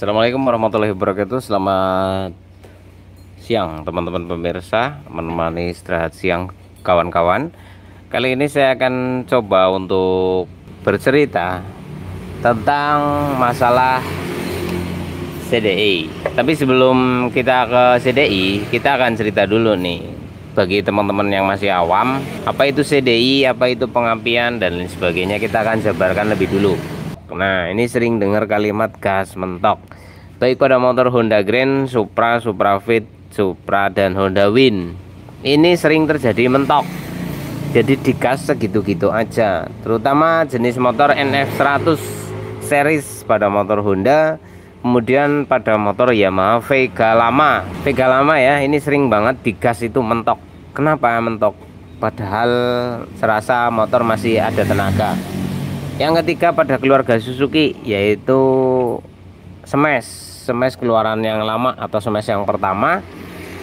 Assalamualaikum warahmatullahi wabarakatuh. Selamat siang teman-teman pemirsa, menemani istirahat siang kawan-kawan. Kali ini saya akan coba untuk bercerita tentang masalah CDI. Tapi sebelum kita ke CDI, kita akan cerita dulu nih, bagi teman-teman yang masih awam, apa itu CDI, apa itu pengapian, dan lain sebagainya. Kita akan jabarkan lebih dulu. Nah, ini sering dengar kalimat gas mentok, baik pada motor Honda Grand, Supra, Suprafit, Supra, dan Honda Win. Ini sering terjadi mentok, jadi digas segitu-gitu aja. Terutama jenis motor NF100 series pada motor Honda, kemudian pada motor Yamaha Vega lama ya, ini sering banget digas itu mentok. Kenapa mentok? Padahal serasa motor masih ada tenaga. Yang ketiga pada keluarga Suzuki, yaitu smash keluaran yang lama atau smash yang pertama,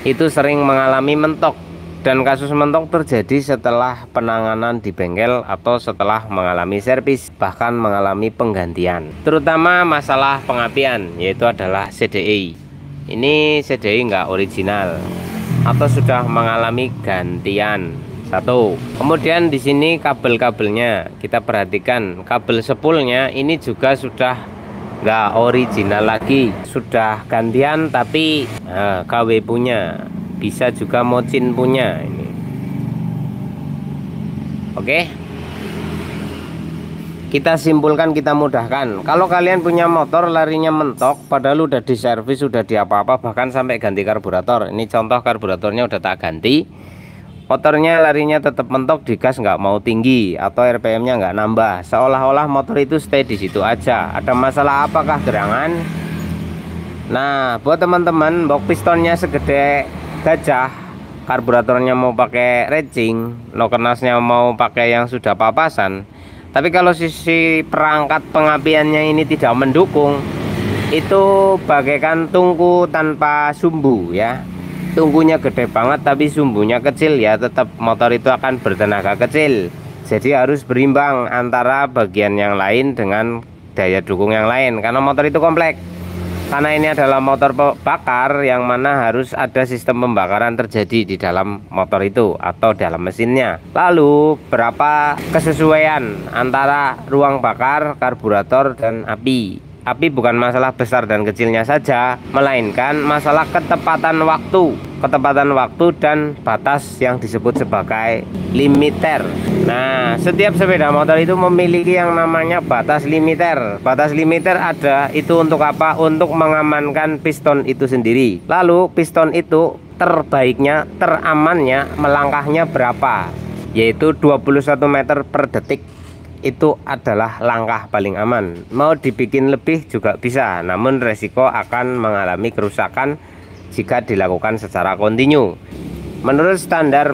itu sering mengalami mentok. Dan kasus mentok terjadi setelah penanganan di bengkel atau setelah mengalami servis, bahkan mengalami penggantian. Terutama masalah pengapian, yaitu adalah CDI. Ini CDI nggak original atau sudah mengalami gantian. Satu. Kemudian di sini kabel-kabelnya kita perhatikan, kabel spoolnya ini juga sudah nggak original lagi, sudah gantian, tapi KW punya, bisa juga Mocin punya ini. Oke, kita simpulkan, kita mudahkan. Kalau kalian punya motor larinya mentok, padahal udah diservis, udah diapa-apa, bahkan sampai ganti karburator. Ini contoh, karburatornya udah tak ganti, motornya larinya tetap mentok, digas nggak mau tinggi atau RPM-nya nggak nambah, seolah-olah motor itu stay di situ aja. Ada masalah apakah gerangan? Nah, buat teman-teman, box pistonnya segede gajah, karburatornya mau pakai racing, nokernasnya mau pakai yang sudah papasan, tapi kalau sisi perangkat pengapiannya ini tidak mendukung, itu bagaikan tungku tanpa sumbu ya. Tunggunya gede banget tapi sumbunya kecil, ya tetap motor itu akan bertenaga kecil. Jadi harus berimbang antara bagian yang lain dengan daya dukung yang lain, karena motor itu kompleks. Karena ini adalah motor bakar, yang mana harus ada sistem pembakaran terjadi di dalam motor itu atau dalam mesinnya. Lalu berapa kesesuaian antara ruang bakar, karburator, dan api. Api bukan masalah besar dan kecilnya saja, melainkan masalah ketepatan waktu dan batas yang disebut sebagai limiter. Nah, setiap sepeda motor itu memiliki yang namanya batas limiter. Batas limiter ada itu untuk apa? Untuk mengamankan piston itu sendiri. Lalu piston itu terbaiknya, teramannya, melangkahnya berapa? Yaitu 21 meter per detik. Itu adalah langkah paling aman. Mau dibikin lebih juga bisa, namun resiko akan mengalami kerusakan jika dilakukan secara kontinu. Menurut standar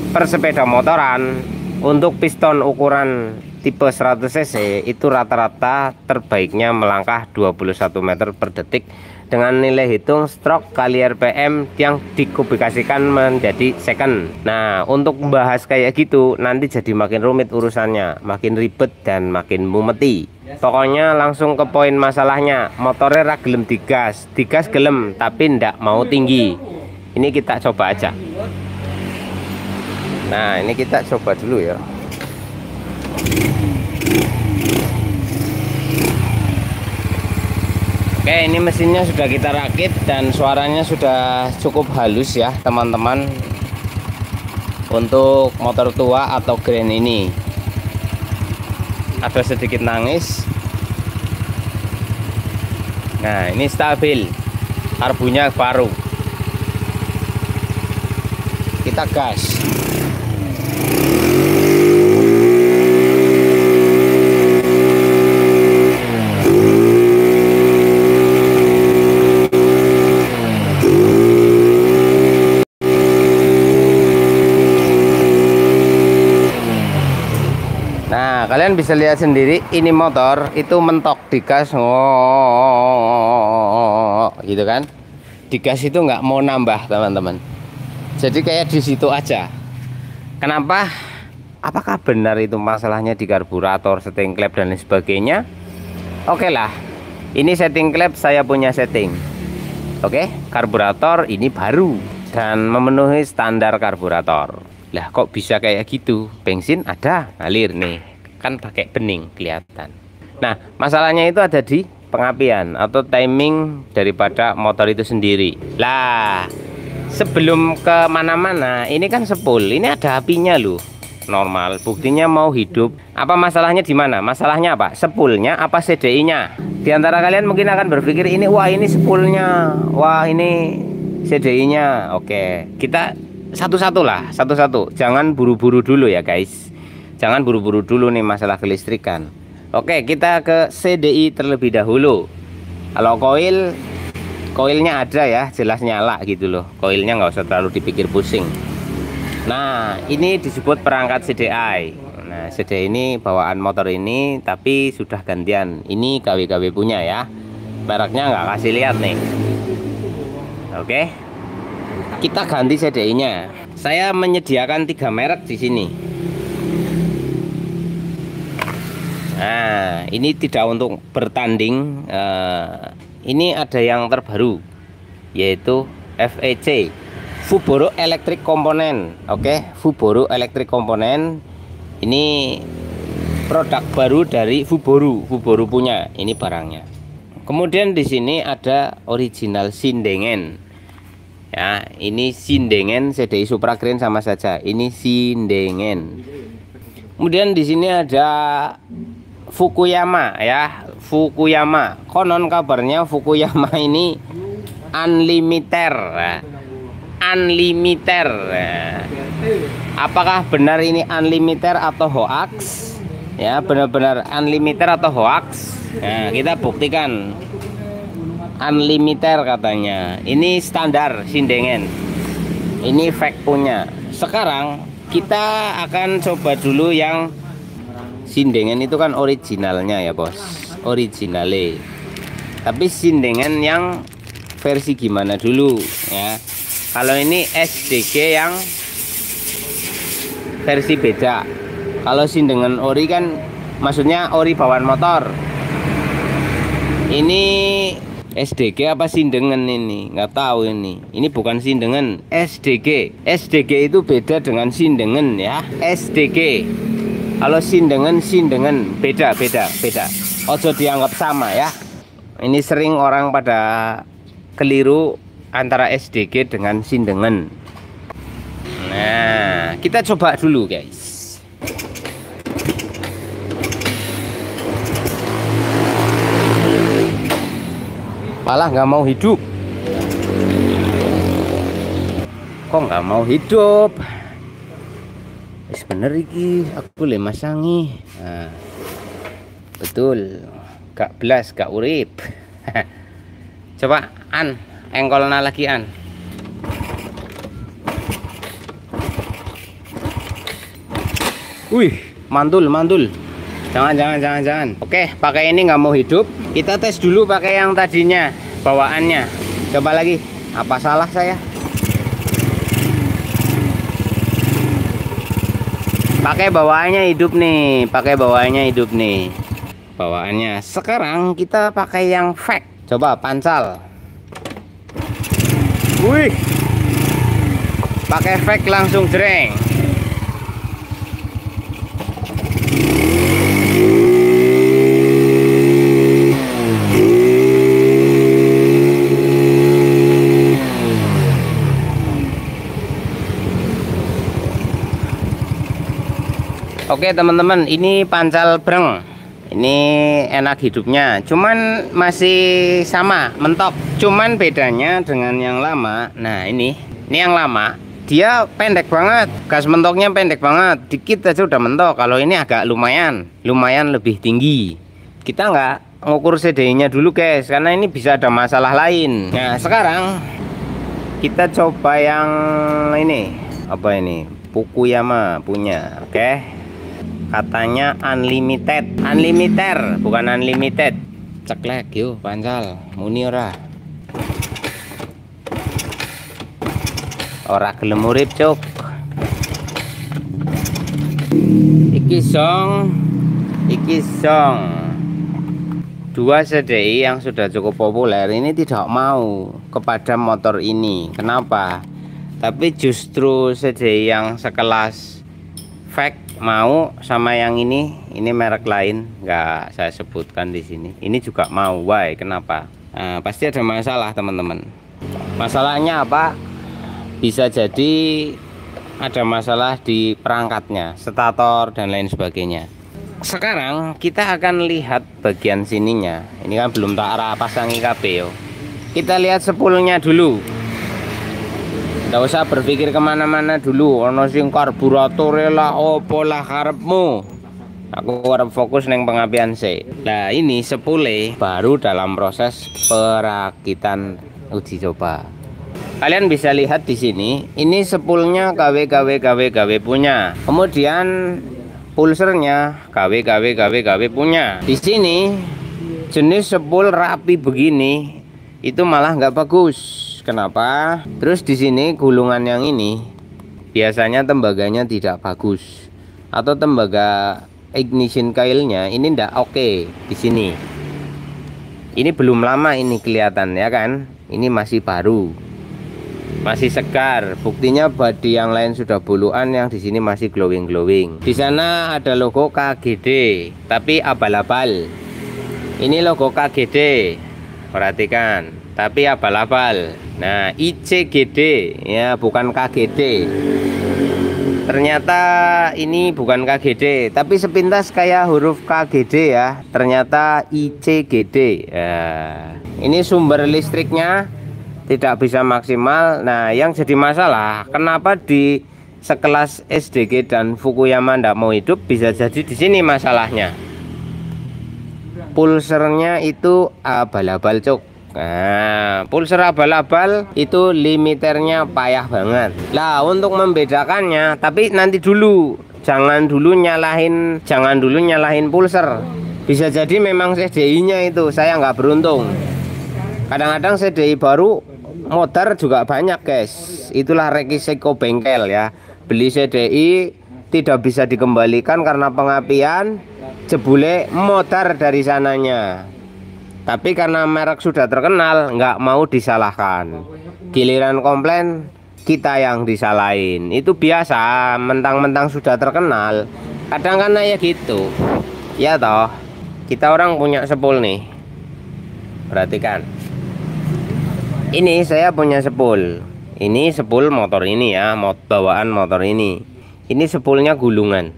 persepeda motoran, untuk piston ukuran tipe 100 cc itu rata-rata terbaiknya melangkah 21 meter per detik dengan nilai hitung stroke kali RPM yang dikubikasikan menjadi second. Nah, untuk membahas kayak gitu nanti jadi makin rumit urusannya, makin ribet dan makin mumeti. Pokoknya langsung ke poin masalahnya. Motornya ra gelem digas gelem tapi ndak mau tinggi. Ini kita coba aja. Nah, ini kita coba dulu ya. Oke, ini mesinnya sudah kita rakit dan suaranya sudah cukup halus ya teman-teman. Untuk motor tua atau Grand ini ada sedikit nangis. Nah, ini stabil, karbunya baru. Kita gas. Nah, kalian bisa lihat sendiri, ini motor itu mentok digas, gitu kan? Digas itu nggak mau nambah teman-teman. Jadi kayak di situ aja. Kenapa? Apakah benar itu masalahnya di karburator, seting klep dan lain sebagainya? Oke lah, Ini setting klep saya punya setting. Oke, karburator ini baru dan memenuhi standar karburator. Lah kok bisa kayak gitu? Bensin ada ngalir nih, kan pakai bening kelihatan. Nah, masalahnya itu ada di pengapian atau timing daripada motor itu sendiri. Lah, sebelum ke mana-mana, ini kan sepul, ini ada apinya loh. Normal, buktinya mau hidup. Apa masalahnya di mana? Masalahnya apa? Sepulnya apa CDI-nya? Di antara kalian mungkin akan berpikir ini, wah ini sepulnya, wah ini CDI-nya. Oke, kita satu-satu lah, satu-satu. Jangan buru-buru dulu ya guys. Jangan buru-buru dulu nih masalah kelistrikan. Oke, kita ke CDI terlebih dahulu. Kalau koilnya ada ya, jelas nyala gitu loh. Koilnya nggak usah terlalu dipikir pusing. Nah, ini disebut perangkat CDI. Nah, CDI ini bawaan motor ini, tapi sudah gantian. Ini KW-KW punya ya. Mereknya nggak kasih lihat nih. Oke, kita ganti CDI-nya. Saya menyediakan 3 merek di sini. Nah, ini tidak untuk bertanding. Ini ada yang terbaru, yaitu FEC, Fuboro Electric Component. Oke, Fuboro Electric Component ini produk baru dari Fuboro punya ini barangnya. Kemudian di sini ada original sindengen. Ya, ini sindengen CDI Supra Grand sama saja. Ini sindengen. Kemudian di sini ada Fukuyama ya, Fukuyama. Konon kabarnya Fukuyama ini unlimited. Unlimited. Apakah benar ini unlimited atau hoax? Ya, benar-benar unlimited atau hoax? Nah, kita buktikan. Unlimited katanya. Ini standar sindengen. Ini fake punya. Sekarang kita akan coba dulu yang sindengen itu kan originalnya ya bos, originale. Tapi sindengen yang versi gimana dulu ya? Kalau ini SDG yang versi beda. Kalau sindengen ori kan maksudnya ori bawaan motor. Ini SDG apa sindengen ini? Nggak tahu ini. Ini bukan sindengen, SDG. SDG itu beda dengan sindengen ya. SDG. Kalau sindengen beda. Ojo dianggap sama ya. Ini sering orang pada keliru antara SDG dengan sindengen. Nah, kita coba dulu guys. Malah nggak mau hidup. Kok nggak mau hidup? Wis bener iki, aku le masangi. Nah, betul. Gak belas, gak urip. Coba engkolna lagi Wih, mantul. Jangan. Oke, pakai ini nggak mau hidup. Kita tes dulu pakai yang tadinya bawaannya. Coba lagi. Apa salah saya? Pakai bawaannya hidup nih. Bawaannya. Sekarang kita pakai yang fake. Coba pancal. Wih. Pakai fake langsung jreng. Oke teman-teman, ini pancal breng. Ini enak hidupnya, cuman masih sama mentok. Cuman bedanya dengan yang lama. Nah ini yang lama dia pendek banget, gas mentoknya pendek banget, dikit aja udah mentok. Kalau ini agak lumayan lebih tinggi. Kita nggak ngukur CDI-nya dulu guys, karena ini bisa ada masalah lain. Nah sekarang kita coba yang ini, apa ini? Fukuyama punya. Oke, katanya unlimited, bukan unlimited. Ceklek yuk pancal, muni ora gelem urip cuk. Iki song dua CDI yang sudah cukup populer ini tidak mau kepada motor ini. Kenapa? Tapi justru CDI yang sekelas Fake mau sama yang ini merek lain, nggak saya sebutkan di sini. Ini juga mau. Why? Kenapa? Nah, pasti ada masalah teman-teman. Masalahnya apa? Bisa jadi ada masalah di perangkatnya, stator dan lain sebagainya. Sekarang kita akan lihat bagian sininya. Ini kan belum tak arah pasang IKP yo. Kita lihat sepulnya dulu. Nggak usah berpikir kemana-mana dulu. Ono sing karburator lah, opo lah karepmu. Aku harap fokus neng pengapian sih. Nah ini sepule baru dalam proses perakitan uji coba. Kalian bisa lihat di sini. Ini sepulnya KW punya. Kemudian pulsernya KW punya. Di sini jenis sepul rapi begini itu malah nggak bagus. Kenapa? Terus di sini gulungan yang ini biasanya tembaganya tidak bagus atau tembaga ignition coilnya ini ndak oke di sini. Ini belum lama ini kelihatan ya kan? Ini masih baru, masih segar. Buktinya bodi yang lain sudah buluan, yang di sini masih glowing. Di sana ada logo KGD tapi abal-abal. Ini logo KGD, perhatikan, tapi abal-abal. Nah ICGD ya, bukan KGD. Ternyata ini bukan KGD, tapi sepintas kayak huruf KGD ya. Ternyata ICGD ya. Ini sumber listriknya tidak bisa maksimal. Nah yang jadi masalah, kenapa di sekelas SDG dan Fukuyama ndak mau hidup? Bisa jadi di sini masalahnya. Pulsernya itu abal-abal cuk. Nah, pulser abal-abal itu limiternya payah banget. Lah, untuk membedakannya, tapi nanti dulu, jangan dulu nyalahin pulser. Bisa jadi memang CDI-nya itu saya nggak beruntung. Kadang-kadang CDI baru modar juga banyak, guys. Itulah resiko bengkel ya. Beli CDI tidak bisa dikembalikan karena pengapian, jebule modar dari sananya. Tapi karena merek sudah terkenal, nggak mau disalahkan. Giliran komplain, kita yang disalahin. Itu biasa, mentang-mentang sudah terkenal. Kadang kan ya gitu. Ya toh, kita orang punya sepul nih. Perhatikan. Ini saya punya sepul. Ini sepul motor ini ya, bawaan motor ini. Ini sepulnya gulungan.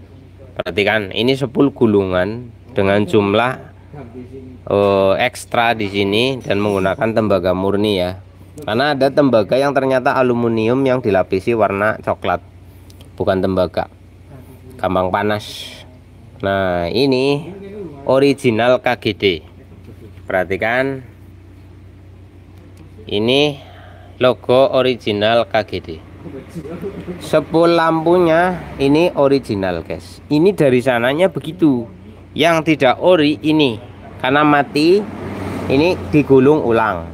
Perhatikan, ini sepul gulungan dengan jumlah ekstra di sini dan menggunakan tembaga murni ya. Karena ada tembaga yang ternyata aluminium yang dilapisi warna coklat, bukan tembaga, gampang panas. Nah ini original KGD. Perhatikan, ini logo original KGD. Sepul lampunya ini original guys. Ini dari sananya begitu. Yang tidak ori ini karena mati, ini digulung ulang.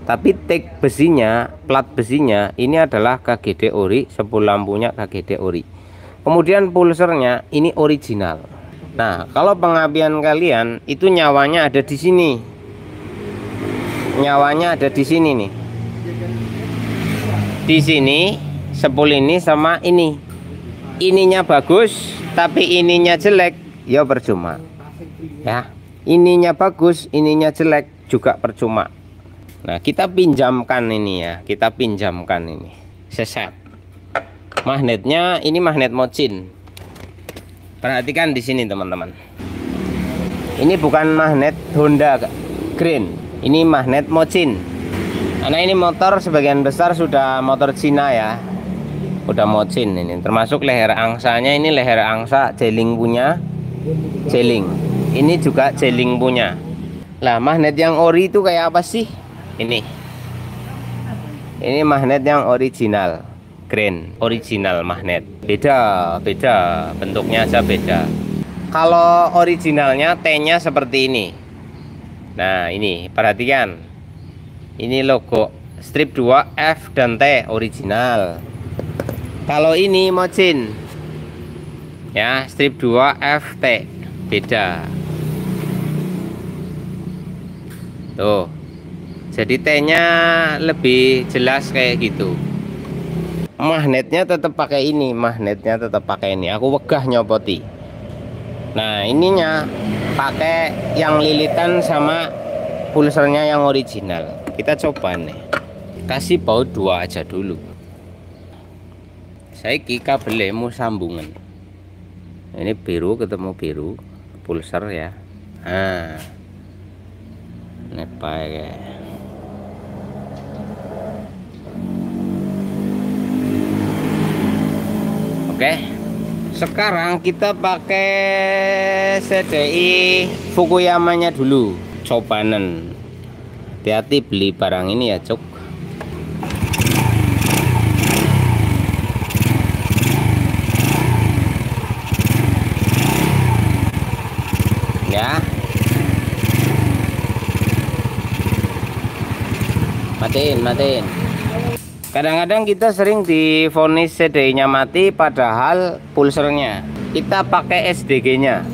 Tapi tag besinya, plat besinya ini adalah KGD ori, sepul lampunya KGD ori. Kemudian pulsernya ini original. Nah, kalau pengapian kalian itu nyawanya ada di sini. Nyawanya ada di sini nih. Di sini sepul ini sama ini. Ininya bagus, tapi ininya jelek, ya percuma. Ya. Ininya bagus, ininya jelek juga percuma. Nah kita pinjamkan ini ya, kita pinjamkan ini seset. Magnetnya ini magnet Mochin. Perhatikan di sini teman-teman. Ini bukan magnet Honda Green, ini magnet Mochin. Karena ini motor sebagian besar sudah motor Cina ya, udah Mochin ini. Termasuk leher angsanya, ini leher angsa Jeling punya, Jeling. Ini juga Jeling punya. Lah magnet yang ori itu kayak apa sih? Ini magnet yang original, green original magnet. Beda bentuknya aja beda. Kalau originalnya T-nya seperti ini. Nah ini perhatikan, ini logo strip 2 F dan T original. Kalau ini Mochin ya, strip 2 F T beda. Tuh, jadi T-nya lebih jelas kayak gitu. Magnetnya tetap pakai ini, magnetnya tetap pakai ini. Aku wegah nyopoti. Nah, ininya pakai yang lilitan sama pulsernya yang original. Kita coba nih. Kasih baut 2 aja dulu. Saya kabelnya mau sambungan. Ini biru ketemu biru, pulser ya. Nah, ini pakai. Oke, sekarang kita pakai CDI Fukuyama-nya dulu, cobanan. Hati-hati beli barang ini ya, Cuk. Ya. Matiin. Kadang-kadang kita sering divonis CDI-nya mati padahal pulsernya. Kita pakai SDG-nya.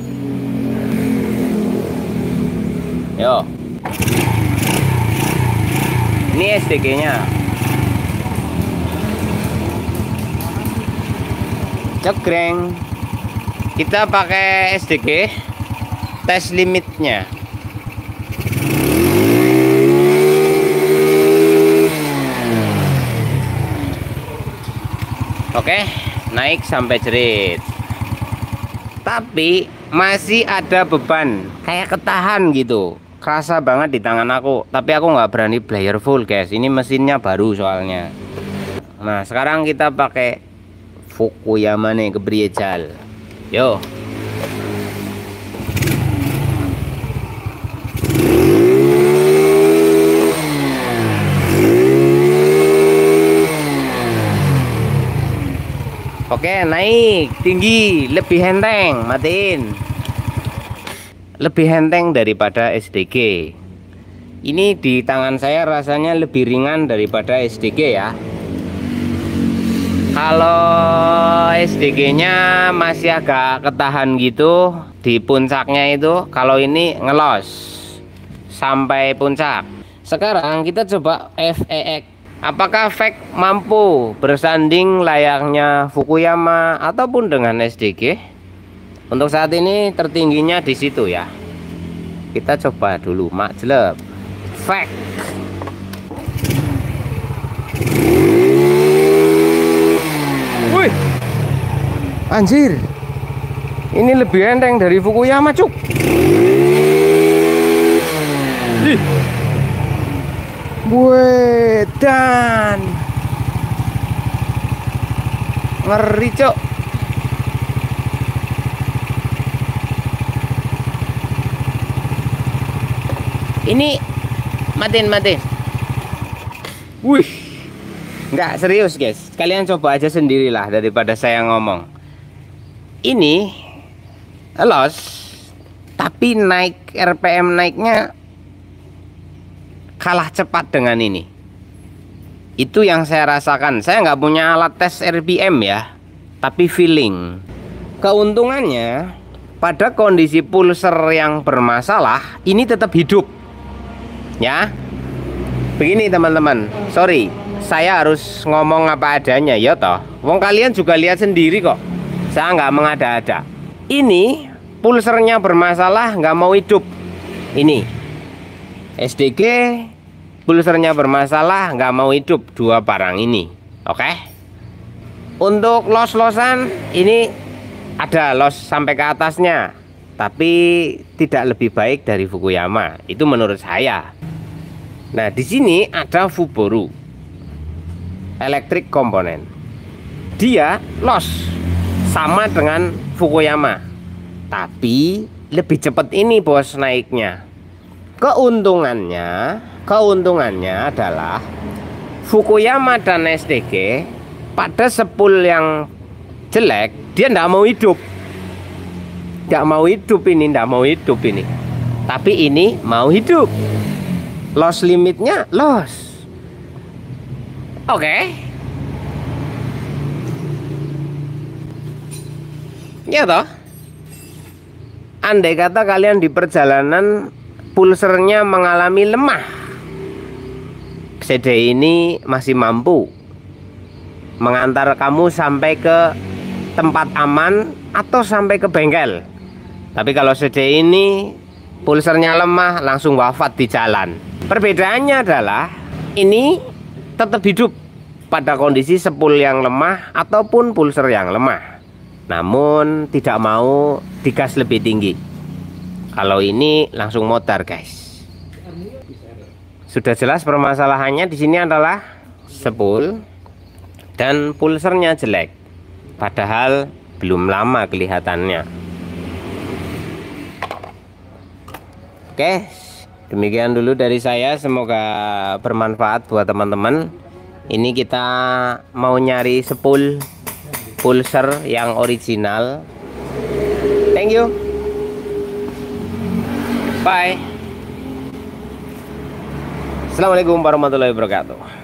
Yo. Ini SDG-nya. Cekreng. Kita pakai SDG. Tes limitnya. Oke, naik sampai jerit. Tapi masih ada beban, kayak ketahan gitu. Kerasa banget di tangan aku. Tapi aku nggak berani player full, guys. Ini mesinnya baru soalnya. Nah, sekarang kita pakai Fukuyama nih, kebriejal. Yo. Oke, naik tinggi, lebih enteng, matiin. Lebih enteng daripada SDG. Ini di tangan saya rasanya lebih ringan daripada SDG ya. Kalau SDG-nya masih agak ketahan gitu di puncaknya itu, kalau ini ngelos sampai puncak. Sekarang kita coba FEX. Apakah FEX mampu bersanding layaknya Fukuyama ataupun dengan SDG? Untuk saat ini tertingginya di situ ya. Kita coba dulu makjleb. FEX. Wih, anjir, ini lebih enteng dari Fukuyama, Cuk. Ih. Wedan, ngeri, Cok. Ini matiin. Wih, nggak serius, guys. Kalian coba aja sendirilah daripada saya ngomong. Ini los, tapi naik RPM naiknya kalah cepat dengan ini. Itu yang saya rasakan. Saya nggak punya alat tes RPM ya, tapi feeling. Keuntungannya pada kondisi pulser yang bermasalah ini tetap hidup ya. Begini teman-teman, sorry, saya harus ngomong apa adanya ya toh. Wong kalian juga lihat sendiri kok, saya nggak mengada-ada. Ini pulsernya bermasalah, nggak mau hidup. Ini SDG pulsernya bermasalah, nggak mau hidup, dua barang ini. Oke. Untuk los-losan ini ada los sampai ke atasnya, tapi tidak lebih baik dari Fukuyama. Itu menurut saya. Nah, di sini ada Fuboru elektrik komponen. Dia los sama dengan Fukuyama, tapi lebih cepat ini bos naiknya. Keuntungannya adalah Fukuyama dan SDG pada sepul yang jelek dia tidak mau hidup, tidak mau hidup ini, tapi ini mau hidup. Loss limitnya loss. Oke. Ya toh, andai kata kalian di perjalanan pulsernya mengalami lemah, CD ini masih mampu mengantar kamu sampai ke tempat aman atau sampai ke bengkel. Tapi kalau CD ini pulsernya lemah, langsung wafat di jalan. Perbedaannya adalah ini tetap hidup pada kondisi sepul yang lemah ataupun pulser yang lemah, namun tidak mau digas lebih tinggi. Kalau ini langsung motor, guys. Sudah jelas permasalahannya di sini adalah sepul dan pulsernya jelek, padahal belum lama kelihatannya. Oke, demikian dulu dari saya, semoga bermanfaat buat teman-teman. Ini kita mau nyari sepul pulser yang original. Thank you, bye. Assalamualaikum warahmatullahi wabarakatuh.